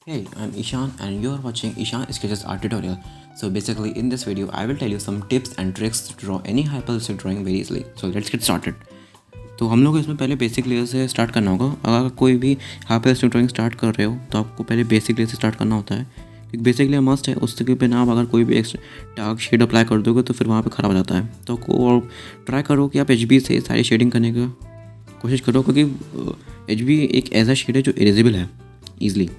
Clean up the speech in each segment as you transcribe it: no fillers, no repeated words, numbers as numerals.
Hey, I'm Ishan and you're watching Ishan Sketches Art Tutorial. So basically in this video I will tell you some tips and tricks to draw any hyperrealistic drawing very easily. So let's get started. तो हम लोग इसमें पहले basic layer से start करना होगा। अगर कोई भी हाइपररियलिस्टिक ड्राइंग स्टार्ट कर रहे हो तो आपको पहले बेसिक लेयर से स्टार्ट करना होता है, क्योंकि बेसिक लेयर मस्ट है। उसके बिना आप अगर कोई भी डार्क शेड अप्लाई कर दोगे तो फिर वहाँ पे ख़राब हो जाता है। तो ट्राई करो कि आप HB से सारी शेडिंग करने की कोशिश करो, क्योंकि HB एक ऐसा शेड है जो इरेजेबल है ईजिली।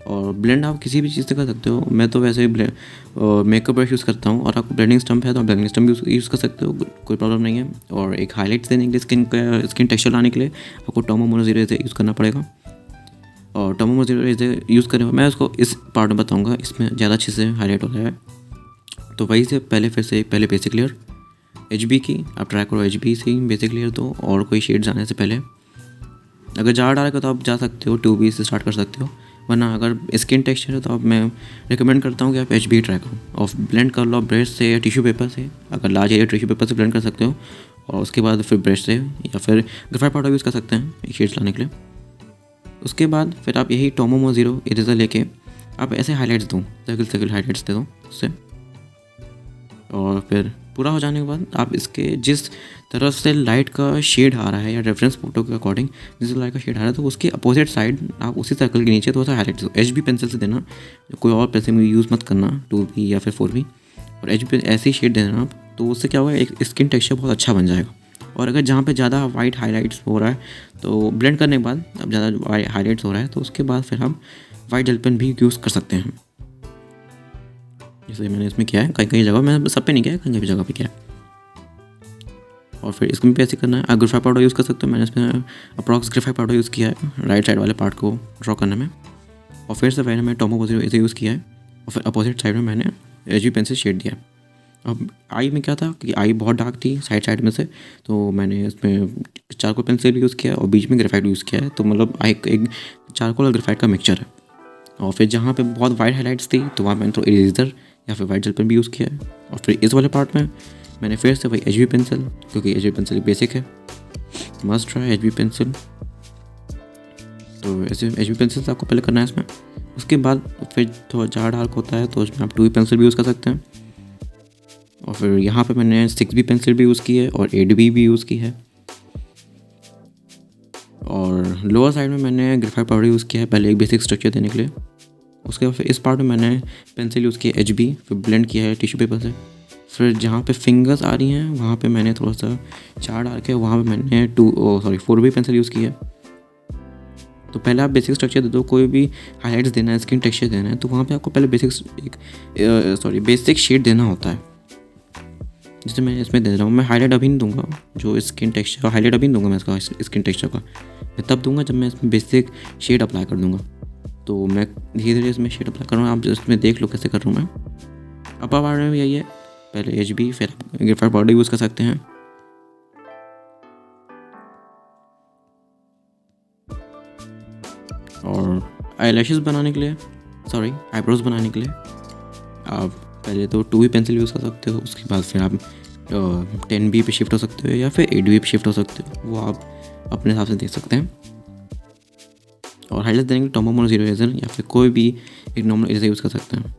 और ब्लेंड आप किसी भी चीज़ से कर सकते हो। मैं तो वैसे ही मेकअप ब्रश यूज़ करता हूँ, और आपको ब्लेंडिंग स्टम्प है तो आप ब्लेंडिंग स्टम्प यूज़ कर सकते हो, कोई प्रॉब्लम नहीं है। और एक हाईलाइट्स देने के लिए स्किन टेक्सचर लाने के लिए आपको टोमो मोनो ज़ीरो यूज़ करना पड़ेगा। और टोमो मोनो ज़ीरो यूज़ करें, मैं उसको इस पार्ट में बताऊँगा, इसमें ज़्यादा अच्छे से हाईलाइट हो रहा है। तो वही से पहले बेसिक लेयर HB की आप ट्राई करो, HB से ही बेसिक लेयर दो। और कोई शेड जाने से पहले अगर ज़्यादा डालेगा तो आप जा सकते हो 2B से स्टार्ट कर सकते हो, वरना अगर स्किन टेक्सचर है तो मैं रिकमेंड करता हूँ कि आप HB ट्राई करो और ब्लेंड कर लो ब्रश से या टिश्यू पेपर से। अगर लार्ज एरिया टिश्यू पेपर से ब्लेंड कर सकते हो, और उसके बाद फिर ब्रश से या फिर ग्रेफाइट पाउडर यूज़ कर सकते हैं शेड्स लाने के लिए। उसके बाद फिर आप यही टोमो मोनो ज़ीरो इरेजर लेके आप ऐसे हाईलाइट्स दो, सर्किल हाईलाइट्स दे दो उससे। और फिर पूरा हो जाने के बाद आप इसके जिस तरफ से लाइट का शेड आ रहा है या रेफरेंस फोटो के अकॉर्डिंग जिस लाइट का शेड आ रहा है तो उसके अपोजिट साइड आप उसी सर्कल के नीचे थोड़ा सा हाईलाइट दो। HB पेंसिल से देना, कोई और पेंसिल यूज़ मत करना, 2B या फिर 4B। और HB ऐसे ही शेड देना आप, तो उससे क्या होगा, एक स्किन टेक्सचर बहुत अच्छा बन जाएगा। और अगर जहाँ पे ज़्यादा वाइट हाईलाइट्स हो रहा है तो ब्लेंड करने के बाद अब ज़्यादा हाईलाइट्स हो रहा है तो उसके बाद फिर हम वाइट जेल पेन भी यूज़ कर सकते हैं, जैसे मैंने इसमें किया है। कहीं कहीं जगह मैं सब पे नहीं किया है, कहीं कहीं जगह पे किया है। और फिर इसमें भी ऐसे करना है। आप ग्रेफाइट पाउडर यूज़ कर सकते हो, मैंने इसमें अप्रॉक्स ग्रेफाइट पाउडर यूज़ किया है राइट साइड वाले पार्ट को ड्रॉ करने में। और फिर से मैंने टोमो मोनो ज़ीरो यूज़ किया है, और फिर अपोजिट साइड में मैंने HB पेन से शेड दिया है। अब आई में क्या था कि आई बहुत डार्क थी साइड में से, तो मैंने इसमें चारकोल पेंसिल यूज़ किया और बीच में ग्रेफाइट यूज़ किया है। तो मतलब आई एक चारकोल और ग्रेफाइट का मिक्सचर है। और फिर जहाँ पे बहुत वाइट हाईलाइट्स थी तो वहाँ मैंने तो इरेजर या फिर वाइट जेल पेन भी यूज़ किया है। और फिर इस वाले पार्ट में मैंने फिर से वही HB पेंसिल, क्योंकि HB पेंसिल बेसिक है, मस्ट ट्राई HB पेंसिल। तो ऐसे HB पेंसिल आपको पहले करना है इसमें। उसके बाद फिर थोड़ा ज़्यादा डार्क होता है तो उसमें आप 2B पेंसिल भी यूज़ कर सकते हैं। और फिर यहाँ पे मैंने 6B पेंसिल भी यूज़ की है और 8B भी यूज़ की है। और लोअर साइड में मैंने ग्रेफाइट पाउडर यूज़ किया है पहले एक बेसिक स्ट्रक्चर देने के लिए। उसके बाद फिर इस पार्ट में मैंने पेंसिल यूज़ किया HB, फिर ब्लेंड किया है टिश्यू पेपर से। फिर जहाँ पे फिंगर्स आ रही हैं वहाँ पे मैंने थोड़ा सा चार डाल के वहाँ पे मैंने 4B पेंसिल यूज़ की है। तो पहले आप बेसिक स्ट्रक्चर दे दो, कोई भी हाईलाइट्स देना है, स्किन टेक्सचर देना है, तो वहाँ पे आपको पहले बेसिक शेड देना होता है। जैसे मैं इसमें दे रहा हूँ, मैं हाईलाइट अभी नहीं दूंगा, जो स्किन टेक्सचर हाईलाइट अभी नहीं दूंगा मैं इसका स्किन टेक्सचर का, मैं तब दूंगा जब मैं इसमें बेसिक शेड अप्लाई कर दूंगा। तो मैं धीरे धीरे इसमें शेड अप्लाई कर रहा हूँ, आप इसमें देख लो कैसे कर रहा हूँ मैं। अपर पार्ट में यही है, पहले HB फिर ग्रेफाइट पाउडर यूज़ कर सकते हैं। और आईलैशेस बनाने के लिए आईब्रोज बनाने के लिए आप पहले तो 2B पेंसिल यूज़ कर सकते हो। उसके बाद फिर आप 10B पे शिफ्ट हो सकते हो या फिर 8B पे शिफ्ट हो सकते हो, वो आप अपने हिसाब से देख सकते हैं। और हाईलाइट देने के लिए टोमो मोनो ज़ीरो इरेजर या फिर कोई भी एक नॉर्मल इरेजर यूज़ कर सकते हैं।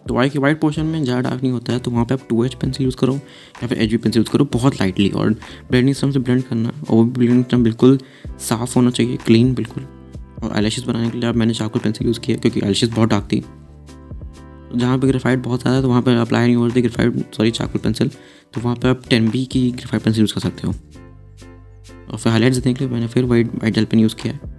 तो आई के वाइट पोर्शन में ज़्यादा डार्क नहीं होता है, तो वहाँ पे आप 2H पेंसिल यूज़ करो या फिर HB पेंसिल यूज़ करो बहुत लाइटली। और ब्लेंडिंग स्टम्प से ब्लेंड करना, और वो ब्लेंडिंग स्टम्प बिल्कुल साफ़ होना चाहिए, क्लीन बिल्कुल। और आईलैशेस बनाने के लिए अब मैंने चारकोल पेंसिल यूज़ किया क्योंकि आईलैशेस बहुत डार्क थी। जहाँ पे ग्रेफाइट बहुत ज़्यादा है तो वहाँ पे अप्लाई नहीं हो रही चारकोल पेंसिल, तो वहाँ पे आप 10B की ग्रेफाइट पेंसिल यूज़ कर सकते हो। और फिर हाईलाइट्स देने के लिए मैंने फिर वाइट जेल पेन यूज़ किया है।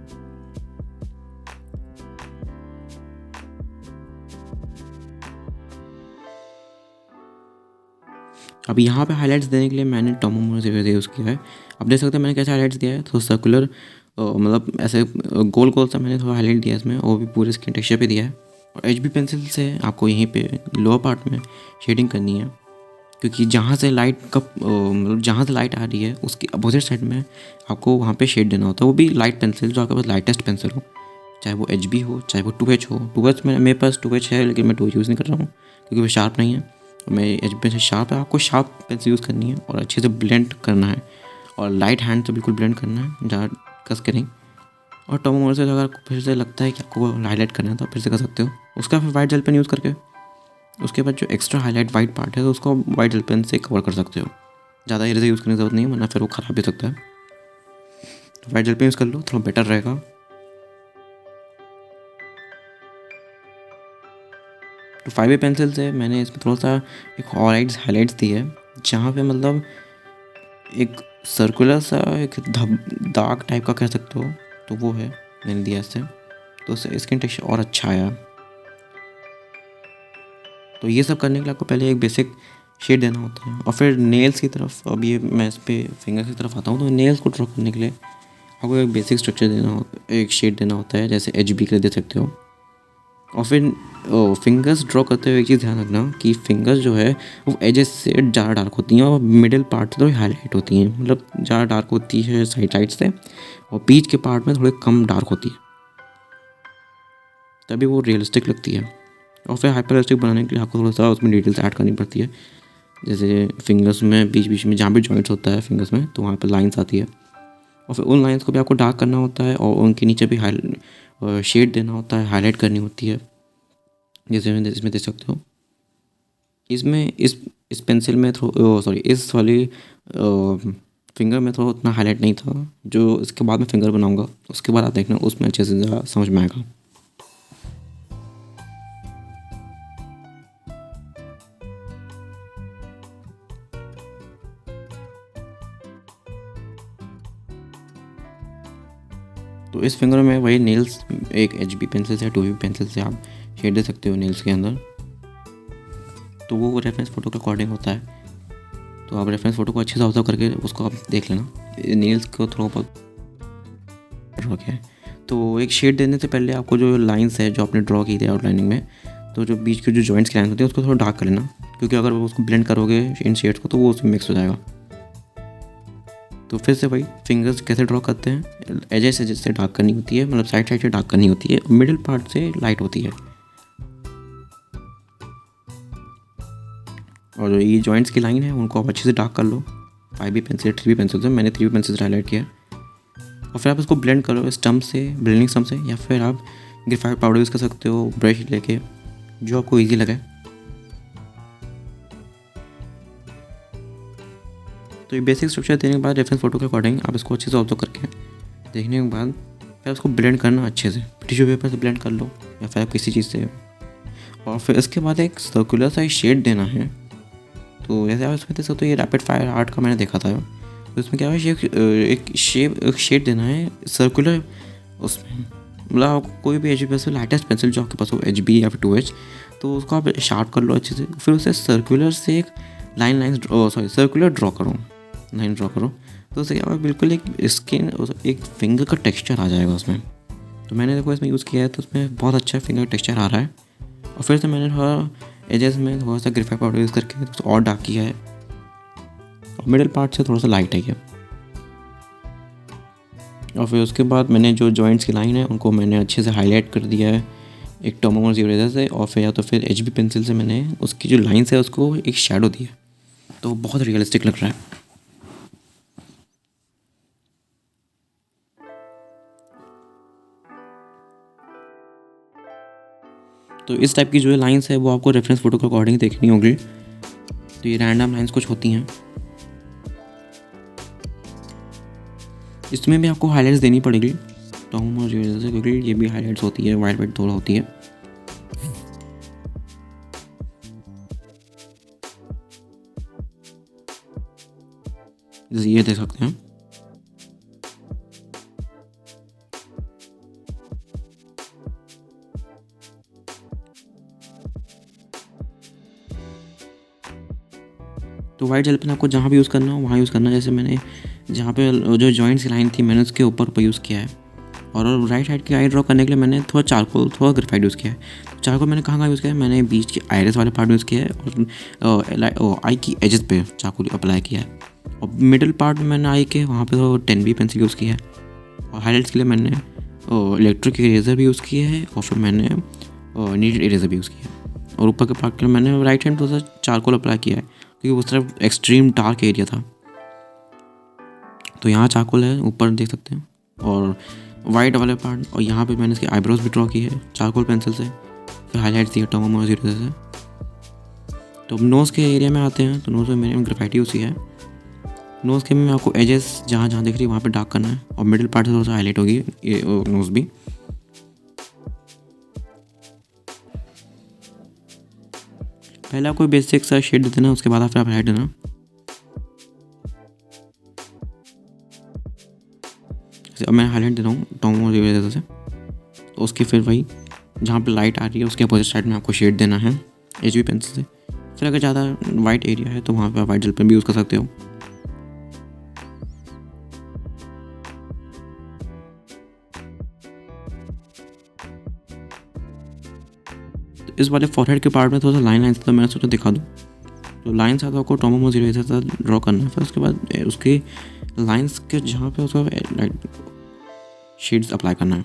अब यहाँ पे हाईलाइट्स देने के लिए मैंने टोमो मोनो ज़ीरो यूज़ किया है। आप देख सकते हैं मैंने कैसे हाईलाइट्स दिया है, तो सर्कुलर मतलब ऐसे गोल सा मैंने थोड़ा हाईलाइट दिया है इसमें, और वो भी पूरे स्किन टेक्सचर पे दिया है। और HB पेंसिल से आपको यहीं पे लोअर पार्ट में शेडिंग करनी है, क्योंकि जहाँ से लाइट आ रही है उसकी अपोजिट साइड में आपको वहाँ पे शेड देना होता है, वो भी लाइट पेंसिल, जो आपके पास लाइटेस्ट पेंसिल हो, चाहे वो HB हो चाहे वो 2H हो। 2H मेरे पास 2H है, लेकिन मैं 2 यूज़ नहीं कर रहा हूँ क्योंकि वो शार्प नहीं है। मैं एच पेंसिल शार्प है, आपको शार्प पेंसिल यूज़ करनी है और अच्छे से ब्लेंड करना है और लाइट हैंड से बिल्कुल ब्लेंड करना है, ज़्यादा कस के नहीं। और टर्मो से अगर फिर से लगता है कि आपको हाईलाइट करना है तो फिर से कर सकते हो। उसका फिर वाइट जेल पेन यूज़ करके उसके बाद जो एक्स्ट्रा हाईलाइट वाइट पार्ट है तो उसको वाइट जेल पेन से कवर कर सकते हो। ज़्यादा इरेजर यूज़ करने की ज़रूरत नहीं है, वरना फिर वो ख़राब भी हो सकता है। तो वाइट जेल पेन यूज़ कर लो, थोड़ा बेटर रहेगा। तो 5A पेंसिल से मैंने इसमें थोड़ा सा एक हाईलाइट्स दी है, जहाँ पे मतलब एक सर्कुलर सा एक दाग टाइप का कह सकते हो, तो वो है मैंने दिया इससे, तो उससे स्किन टेक्सचर और अच्छा आया। तो ये सब करने के लिए आपको पहले एक बेसिक शेड देना होता है और फिर नेल्स की तरफ, अब ये मैं इस पर फिंगर की तरफ आता हूँ। तो नेल्स को ड्रॉ करने के लिए आपको एक बेसिक स्ट्रक्चर देना होता है, एक शेड देना होता है, जैसे HB के लिए दे सकते हो। और फिर फिंगर्स ड्रॉ करते हुए एक चीज़ ध्यान रखना कि फिंगर्स जो है वो एजेस से ज़्यादा डार्क होती हैं और मिडिल पार्ट से थोड़ी हाईलाइट होती हैं, मतलब ज़्यादा डार्क होती है साइड से, और बीच के पार्ट में थोड़ी कम डार्क होती है, तभी वो रियलिस्टिक लगती है। और फिर हाइपर रियलिस्टिक बनाने के लिए आपको थोड़ा सा उसमें डिटेल्स ऐड करनी पड़ती है, जैसे फिंगर्स में बीच बीच में जहाँ भी जॉइंट्स होता है फिंगर्स में, तो वहाँ पर लाइन्स आती है, और फिर उन लाइन्स को भी आपको डार्क करना होता है और उनके नीचे भी शेड देना होता है, हाईलाइट करनी होती है, जैसे इसमें देख सकते हो। इसमें इस पेंसिल में इस वाली फिंगर में थोड़ा उतना हाईलाइट नहीं था, जो इसके बाद में फिंगर बनाऊंगा उसके बाद आप देखना उसमें अच्छे से ज़रा समझ में आएगा। तो इस फिंगर में वही नेल्स एक HB पेंसिल से 2B पेंसिल से आप शेड दे सकते हो नेल्स के अंदर, तो वो रेफरेंस फ़ोटो के अकॉर्डिंग होता है। तो आप रेफरेंस फ़ोटो को अच्छे से ऑब्जर्व करके उसको आप देख लेना, नेल्स को थोड़ा बहुत ड्रॉ किया है। तो एक शेड देने से पहले आपको जो लाइंस है जो आपने ड्रॉ की थी आउटलाइनिंग में, तो जो बीच के जो जॉइंट्स की लाइन्स होती है उसको थोड़ा डार्क कर लेना, क्योंकि अगर वो उसको ब्लेंड करोगे इन शेड्स को तो वो उसमें मिक्स हो जाएगा। तो फिर से वही फिंगर्स कैसे ड्रॉ करते हैं, एजेस से डार्क करनी होती है, मतलब साइड से डार्क करनी होती है, मिडिल पार्ट से लाइट होती है। और जो ये जॉइंट्स की लाइन है उनको आप अच्छे से डार्क कर लो 5B पेंसिल 3B पेंसिल से, मैंने 3B पेंसिल से हाईलाइट किया। और फिर आप इसको ब्लेंड करो स्टम्प से, ब्लेंडिंग स्टम्प से, या फिर आप ग्रेफाइट पाउडर यूज़ कर सकते हो, ब्रश लेके, जो आपको ईजी लगे। तो ये बेसिक स्ट्रक्चर देने के बाद रेफरेंस फ़ोटो के अकॉर्डिंग आप इसको अच्छे से ऑब्जर्व करके देखने के बाद फिर उसको ब्लेंड करना अच्छे से, टिश्यू पेपर से ब्लेंड कर लो या फिर आप किसी चीज़ से। और फिर इसके बाद एक सर्कुलर सा शेड देना है। तो जैसे आप इसमें देख सकते हो, ये रैपिड फायर आर्ट का मैंने देखा था, तो इसमें क्या है एक शेड देना है सर्कुलर। उसमें मतलब आपको कोई भी HB पेंसिल, लाइटेस्ट पेंसिल जो आपके पास हो, HB या फिर 2H, तो उसको आप शार्प कर लो अच्छे से। फिर उसे सर्कुलर से एक सर्कुलर लाइन ड्रॉ करो, तो उससे क्या होगा, बिल्कुल एक स्किन, एक फिंगर का टेक्सचर आ जाएगा उसमें। तो मैंने देखो इसमें यूज़ किया है तो उसमें बहुत अच्छा फिंगर टेक्सचर आ रहा है। और फिर से मैंने थोड़ा एजेस में थोड़ा सा ग्रेफाइट पाउडर यूज़ करके तो और डार्क किया है, और मिडिल पार्ट से थोड़ा सा लाइट है ये। और फिर उसके बाद मैंने जो जॉइंट्स की लाइन है उनको मैंने अच्छे से हाईलाइट कर दिया है एक टर्मो इरेजर से, और फिर या तो फिर HB पेंसिल से मैंने उसकी जो लाइन्स है उसको एक शेडो दिया, तो बहुत रियलिस्टिक लग रहा है। तो इस टाइप की जो लाइन्स है वो आपको रेफरेंस फ़ोटो के अकॉर्डिंग देखनी होगी। तो ये रैंडम लाइन्स कुछ होती हैं, इसमें भी आपको हाईलाइट्स देनी पड़ेगी टर्मो इरेजर से, क्योंकि ये भी हाईलाइट्स होती है, वाइट थोड़ा होती है। जैसे ये देख सकते हैं। तो वाइट जेल पेन आपको जहाँ भी यूज़ करना हो वहाँ यूज़ करना। जैसे मैंने जहाँ पे जो जॉइंट्स की लाइन थी मैंने उसके ऊपर यूज़ किया है, और राइट साइड की आई ड्रॉ करने के लिए मैंने थोड़ा चारकोल, थोड़ा ग्रेफाइट यूज़ किया है। चारकोल मैंने कहाँ यूज़ किया है, मैंने बीच के आइरिस वाले पार्ट यूज़ किया है, और आई की एजेस पे चारकोल अप्लाई किया है। और मिडिल पार्ट में मैंने आई के वहाँ पे तो 10B पेंसिल यूज़ किया है। और हाईलाइट्स के लिए मैंने इलेक्ट्रिक इरेजर भी यूज़ किया है, और फिर मैंने नीडेड इरेजर भी यूज़ किया है। और ऊपर के पार्ट के लिए मैंने राइट हैंड थोड़ा सा चारकोल अप्लाई किया है क्योंकि उस तरफ एक्सट्रीम डार्क एरिया था। तो यहाँ चारकोल है, ऊपर देख सकते हैं, और वाइट वाले पार्ट, और यहाँ पे मैंने इसकी आईब्रोज भी ड्रॉ की है चारकोल पेंसिल से, फिर हाईलाइट्स दिया टोमो 0 से। तो अब नोज़ के एरिया में आते हैं। तो नोज़ में मैंने ग्रेफाइट यूज़ किया है। नोज़ के में आपको एजेस जहाँ जहाँ दिख रही है वहाँ पे डार्क करना है, और मिडिल पार्ट से थोड़ा सा हाईलाइट होगी ये नोज़ भी। पहले आपको बेसिक सा शेड दे देना, उसके बाद फिर आप हाईलाइट देना। अब मैं हाईलाइट दे रहा हूँ टोमो 0 से, तो उसके फिर वही जहाँ पे लाइट आ रही है उसके अपोजिट साइड में आपको शेड देना है HB पेंसिल से। फिर अगर ज़्यादा वाइट एरिया है तो वहाँ पे आप वाइट जेल पेन भी यूज़ कर सकते हो। तो इस वाले फॉरहेड के पार्ट में थोड़ा सा लाइन था, तो मैंने सोचा दिखा दूँ। तो लाइन साथ आपको टोमो 0 से ड्रॉ करना है। फिर उसके बाद उसके लाइन्स के जहाँ पे उसका लाइट शेड्स अप्लाई करना है।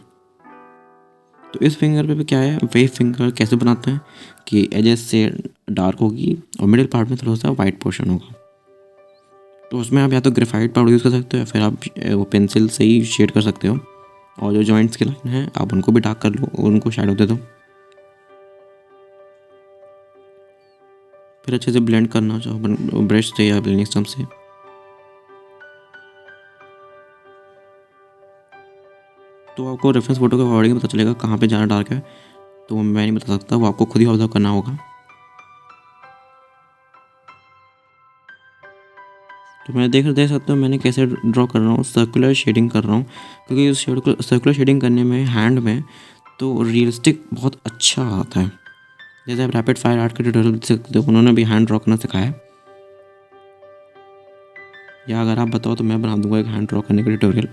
तो इस फिंगर पे भी क्या है, वेव फिंगर कैसे बनाते हैं कि एजेस से डार्क होगी और मिडिल पार्ट में थोड़ा सा वाइट पोर्शन होगा। तो उसमें आप या तो ग्रेफाइट पाउडर यूज़ कर सकते हो या फिर आप वो पेंसिल से ही शेड कर सकते हो। और जो जॉइंट्स की लाइन है आप उनको भी डार्क कर लो और उनको शैडो दे दो। फिर अच्छे से ब्लेंड करना चाहो ब्रश से या ब्लेंडिंग स्टम्प से। तो आपको रेफरेंस फोटो के अकॉर्डिंग पता चलेगा कहाँ पे ज़्यादा डार्क है, तो मैं नहीं बता सकता, वो आपको खुद ही ऑब्जर्व करना होगा। तो मैं देख सकते हो मैंने कैसे ड्रॉ कर रहा हूँ, सर्कुलर शेडिंग कर रहा हूँ, क्योंकि उस शेड को सर्कुलर शेडिंग करने में हैंड में तो रियलिस्टिक बहुत अच्छा आता है। जैसे आप रैपिड फायर आर्ट के ट्यूटोरियल देख सकते हो, उन्होंने भी हैंड ड्रॉ करना सिखाया है, या अगर आप बताओ तो मैं बना दूंगा एक हैंड ड्रॉ करने का ट्यूटोरियल।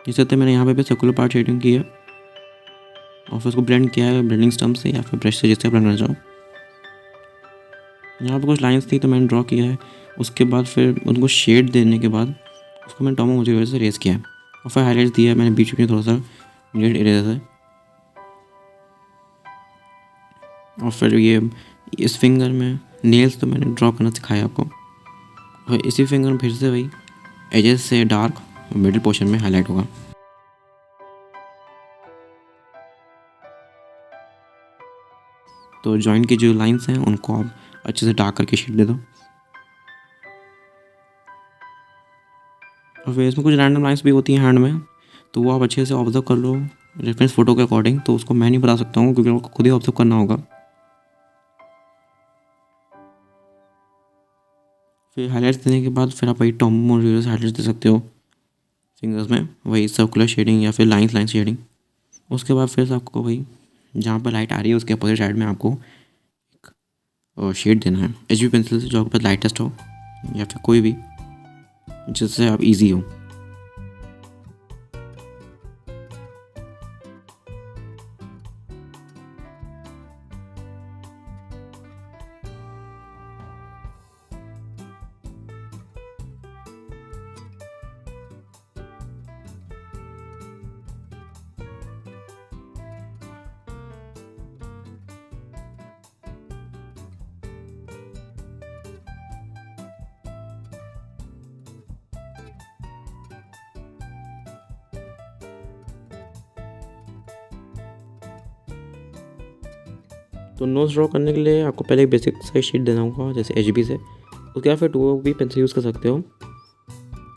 जिस तरह मैंने यहाँ पे सर्कुलर पार्ट शेडिंग की है और फिर उसको ब्लेंड किया है ब्लेंडिंग स्टम्प से या फिर ब्रश से, जिससे ब्लेंड करना चाहो। यहाँ पे कुछ लाइंस थी तो मैंने ड्रॉ किया है। उसके बाद फिर उनको शेड देने के बाद उसको मैंने टोमो 0 से रेस किया है और फिर हाईलाइट्स दिया है मैंने बीच में थोड़ा सा रेड एरिया से। और फिर ये इस फिंगर में नेल्स तो मैंने ड्रॉ करना सिखाया आपको, और इसी फिंगर में फिर से वही एजेस से डार्क मिडिल पोर्शन में हाईलाइट होगा। तो जॉइंट की जो लाइंस हैं उनको आप अच्छे से डार्क करके शेड दे दो। और फिर इसमें कुछ रैंडम लाइंस भी होती हैं हैंड में, तो वो आप अच्छे से ऑब्जर्व कर लो रेफरेंस फ़ोटो के अकॉर्डिंग। तो उसको मैं नहीं बता सकता हूँ क्योंकि आपको खुद ही ऑब्जर्व करना होगा। फिर हाईलाइट्स देने के बाद फिर आप वही टोमो 0 से हाईलाइट्स दे सकते हो फिंगर्स में, वही सर्कुलर शेडिंग या फिर लाइन शेडिंग। उसके बाद फिर आपको वही जहाँ पर लाइट आ रही है उसके अपोजिट साइड में आपको एक शेड देना है HB पेंसिल से, जो आपके पास लाइटेस्ट हो या फिर कोई भी जिससे आप इजी हो। तो नोज़ ड्रॉ करने के लिए आपको पहले एक बेसिक साइज शीट देना होगा जैसे HB से। उसके बाद फिर 2B पेंसिल यूज़ कर सकते हो।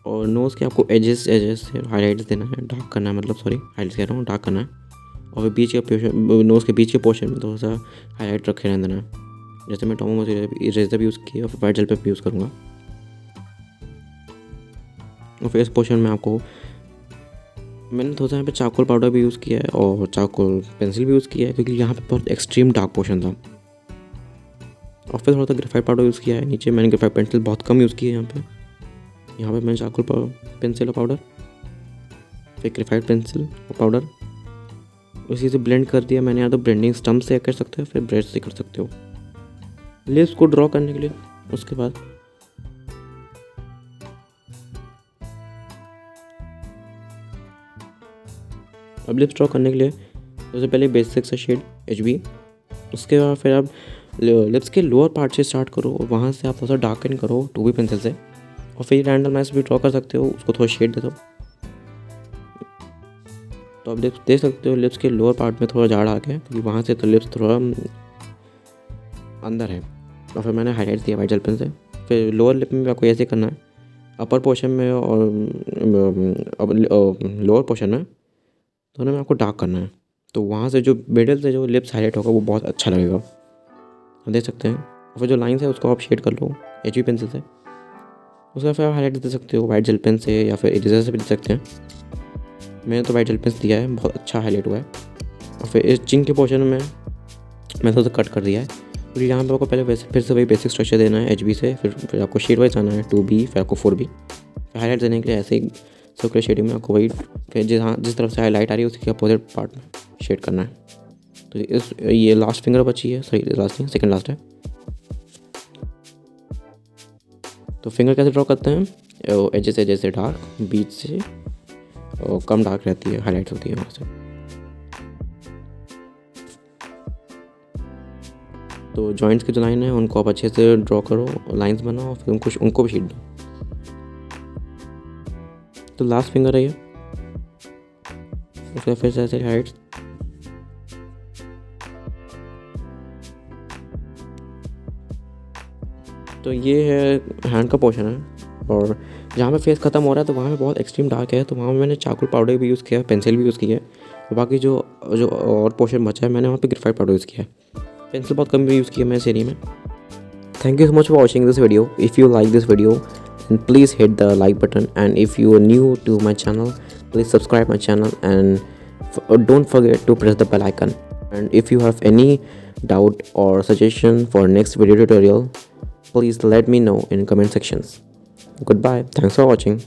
और नोज़ के आपको एजेस से हाईलाइट्स देना है, डार्क करना है, मतलब सॉरी हाईलाइट्स कह रहा हूँ, डार्क करना है। और फिर बीच के पोर्शन, नोज़ के बीच के पोर्शन में थोड़ा सा हाईलाइट रखे रहने देना है। जैसे मैं टोमो इरेजर भी यूज़ किया और फिर वाइट जेल पेन भी यूज़ करूँगा। और फिर इस पोर्शन में आपको मैंने थोड़ा सा यहाँ पे चारकोल पाउडर भी यूज़ किया है और चारकोल पेंसिल भी यूज़ किया है, क्योंकि यहाँ पे बहुत एक्सट्रीम डार्क पोर्शन था। और फिर थोड़ा सा ग्रेफाइट पाउडर यूज़ किया है। नीचे मैंने ग्रेफाइट पेंसिल बहुत कम यूज़ की है। यहाँ पे मैंने चारकोल पेंसिल और पाउडर, फिर ग्रेफाइट पेंसिल और पाउडर उसी से ब्लेंड कर दिया मैंने। या तो ब्लेंडिंग स्टम्प से कर सकते हो, फिर ब्रश से कर सकते हो लिप्स को ड्रॉ करने के लिए। उसके बाद अब लिप्स ड्रॉ करने के लिए सबसे पहले बेसिक सा शेड HB, उसके बाद फिर आप लिप्स के लोअर पार्ट से स्टार्ट करो और वहाँ से आप थोड़ा सा डार्कन करो 2B पेंसिल से, और फिर रैंडम मैच भी ड्रॉ कर सकते हो, उसको थोड़ा शेड दे दो। तो आप देख सकते हो लिप्स के लोअर पार्ट में थोड़ा जाड़ आ गया, क्योंकि वहाँ से तो लिप्स थोड़ा अंदर है, और फिर मैंने हाईलाइट दिया वाइट जेल पेन से। फिर लोअर लिप में आपको ऐसे करना है, अपर पोर्शन में और लोअर पोर्शन में दोनों में आपको डार्क करना है। तो वहाँ से जो मिडल से जो लिप्स हाईलाइट होगा वो बहुत अच्छा लगेगा, आप देख सकते हैं। और फिर जो लाइन्स है उसको आप शेड कर लो HB पेंसिल से, उसका फिर आप हाईलाइट दे सकते हो वाइट जेल पेन से या फिर इरेजर से भी दे सकते हैं। मैंने तो वाइट जेल पेन दिया है, बहुत अच्छा हाईलाइट हुआ है। और फिर इस चिंग के पोर्शन में मैं थोड़ा सा कट कर दिया है, क्योंकि यहाँ पे आपको पहले फिर से वही बेसिक स्ट्रक्चर देना है HB से, फिर आपको शेड वाइज आना है 2B, फिर आपको 4B। हाईलाइट देने के लिए ऐसे ही सर्कुलर शेडिंग में आपको वही फिर जिस तरफ से हाईलाइट आ रही है उसके अपोजिट पार्ट में शेड करना है। तो ये लास्ट फिंगर बची है, सॉरी लास्ट नहीं, सेकंड लास्ट है। तो फिंगर कैसे ड्रॉ करते हैं, एजेस से जैसे डार्क, बीच से कम डार्क रहती है, हाईलाइट होती है वहाँ से। तो जॉइंट्स की जो लाइन है उनको आप अच्छे से ड्रॉ करो, लाइंस बनाओ और फिर उनको भी शीट दो। तो लास्ट फिंगर है ये, उसका फिर से ऐसे हाइट्स। तो ये है हैंड का पोर्शन है, और जहाँ पे फेस ख़त्म हो रहा है तो वहाँ पे बहुत एक्सट्रीम डार्क है, तो वहाँ पे मैंने चारकोल पाउडर भी यूज़ किया है, पेंसिल भी यूज़ की है, और बाकी जो और पोर्शन बचा है मैंने वहाँ पे ग्रेफाइट पाउडर यूज़ किया है, पेंसिल बहुत कम भी यूज़ किया है मैं इस एरिया में। Thank you so much for watching this video. If you like this video, then please hit the like button, and if you are new to my channel, please subscribe my channel, and don't forget to press the bell icon. And if you have any doubt or suggestion for next video tutorial, please let me know in comment sections. Goodbye. Thanks for watching.